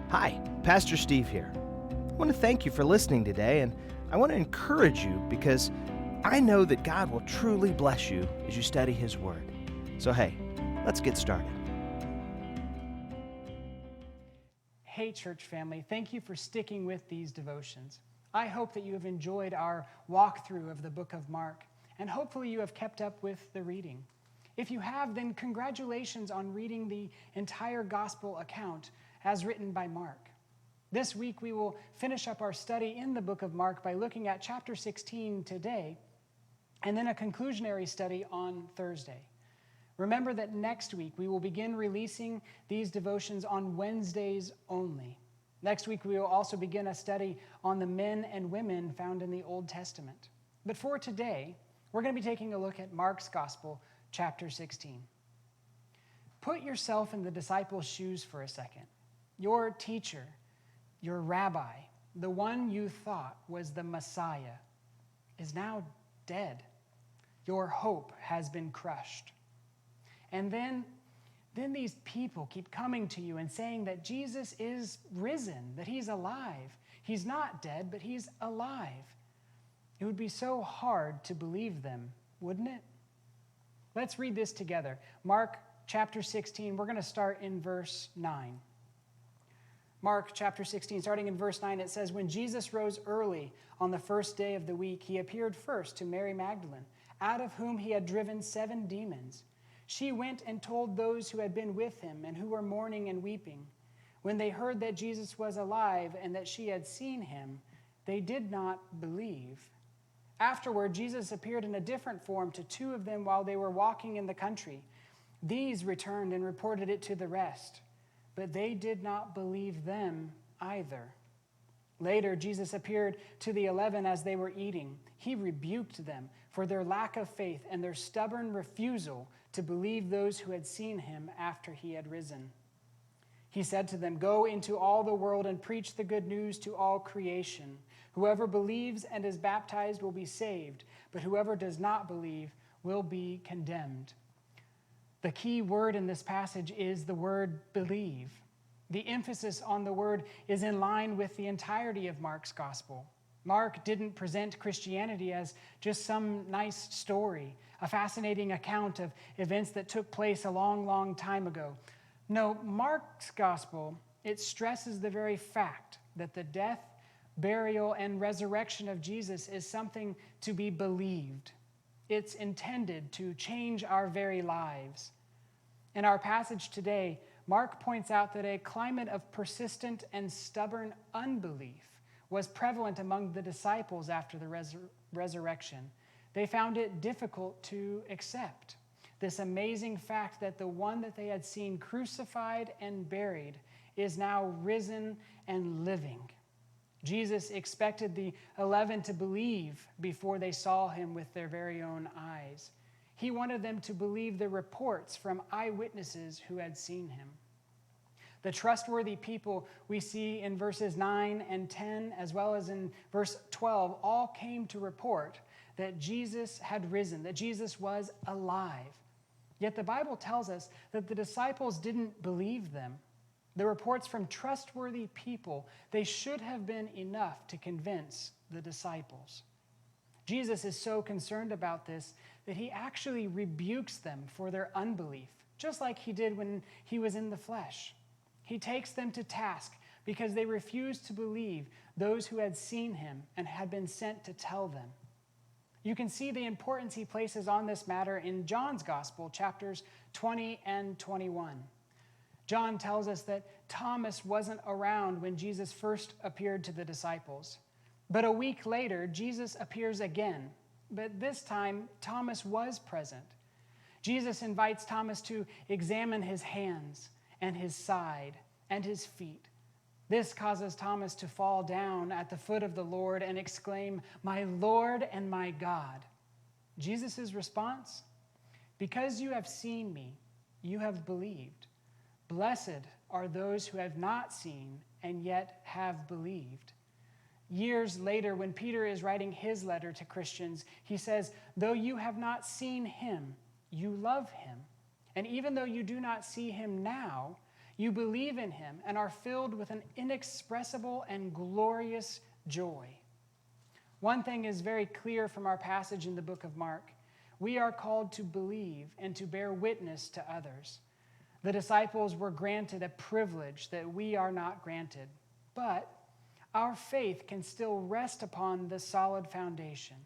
Hi, Pastor Steve here. I want to thank you for listening today, and I want to encourage you because I know that God will truly bless you as you study His Word. So, hey, let's get started. Hey, church family, thank you for sticking with these devotions. I hope that you have enjoyed our walkthrough of the book of Mark, and hopefully you have kept up with the reading. If you have, then congratulations on reading the entire gospel account as written by Mark. This week we will finish up our study in the book of Mark by looking at chapter 16 today, and then a conclusionary study on Thursday. Remember that next week we will begin releasing these devotions on Wednesdays only. Next week we will also begin a study on the men and women found in the Old Testament. But for today, we're going to be taking a look at Mark's Gospel, chapter 16. Put yourself in the disciples' shoes for a second. Your teacher, your rabbi, the one you thought was the Messiah, is now dead. Your hope has been crushed. And then these people keep coming to you and saying that Jesus is risen, that he's alive. He's not dead, but he's alive. It would be so hard to believe them, wouldn't it? Let's read this together. Mark chapter 16, we're going to start in verse 9. Mark chapter 16, starting in verse 9, it says, "When Jesus rose early on the first day of the week, he appeared first to Mary Magdalene, out of whom he had driven 7 demons. She went and told those who had been with him and who were mourning and weeping. When they heard that Jesus was alive and that she had seen him, they did not believe. Afterward, Jesus appeared in a different form to 2 of them while they were walking in the country. These returned and reported it to the rest, but they did not believe them either. Later, Jesus appeared to the 11 as they were eating. He rebuked them for their lack of faith and their stubborn refusal to believe those who had seen him after he had risen. He said to them, 'Go into all the world and preach the good news to all creation. Whoever believes and is baptized will be saved, but whoever does not believe will be condemned.'" The key word in this passage is the word believe. The emphasis on the word is in line with the entirety of Mark's gospel. Mark didn't present Christianity as just some nice story, a fascinating account of events that took place a long, long time ago. No, Mark's gospel, it stresses the very fact that the death, burial, and resurrection of Jesus is something to be believed. It's intended to change our very lives. In our passage today, Mark points out that a climate of persistent and stubborn unbelief was prevalent among the disciples after the resurrection. They found it difficult to accept this amazing fact that the one that they had seen crucified and buried is now risen and living. Jesus expected the 11 to believe before they saw him with their very own eyes. He wanted them to believe the reports from eyewitnesses who had seen him. The trustworthy people we see in verses 9 and 10, as well as in verse 12, all came to report that Jesus had risen, that Jesus was alive. Yet the Bible tells us that the disciples didn't believe them. The reports from trustworthy people, they should have been enough to convince the disciples. Jesus is so concerned about this that he actually rebukes them for their unbelief, just like he did when he was in the flesh. He takes them to task because they refused to believe those who had seen him and had been sent to tell them. You can see the importance he places on this matter in John's Gospel, chapters 20 and 21. John tells us that Thomas wasn't around when Jesus first appeared to the disciples. But a week later, Jesus appears again. But this time, Thomas was present. Jesus invites Thomas to examine his hands and his side and his feet. This causes Thomas to fall down at the foot of the Lord and exclaim, "My Lord and my God." Jesus' response? "Because you have seen me, you have believed. Blessed are those who have not seen and yet have believed." Years later, when Peter is writing his letter to Christians, he says, "Though you have not seen him, you love him. And even though you do not see him now, You believe in him and are filled with an inexpressible and glorious joy. One thing is very clear from our passage in the book of Mark. We are called to believe and to bear witness to others. The disciples were granted a privilege that we are not granted, but our faith can still rest upon the solid foundation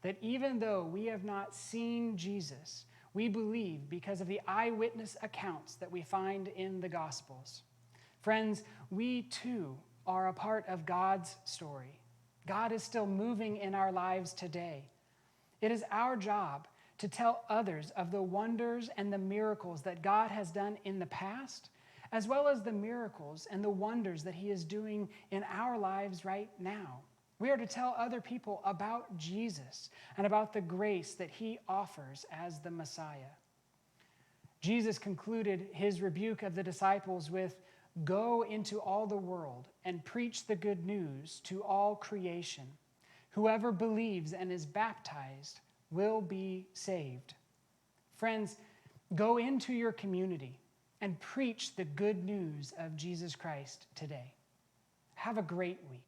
that even though we have not seen Jesus, we believe because of the eyewitness accounts that we find in the Gospels. Friends, we too are a part of God's story. God is still moving in our lives today. It is our job to tell others of the wonders and the miracles that God has done in the past, as well as the miracles and the wonders that he is doing in our lives right now. We are to tell other people about Jesus and about the grace that he offers as the Messiah. Jesus concluded his rebuke of the disciples with, "Go into all the world and preach the good news to all creation. Whoever believes and is baptized will be saved." Friends, go into your community and preach the good news of Jesus Christ today. Have a great week.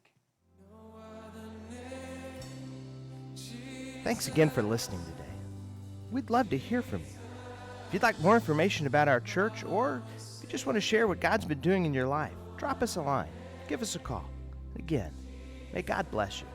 Thanks again for listening today. We'd love to hear from you. If you'd like more information about our church, or if you just want to share what God's been doing in your life, drop us a line, give us a call. Again, may God bless you.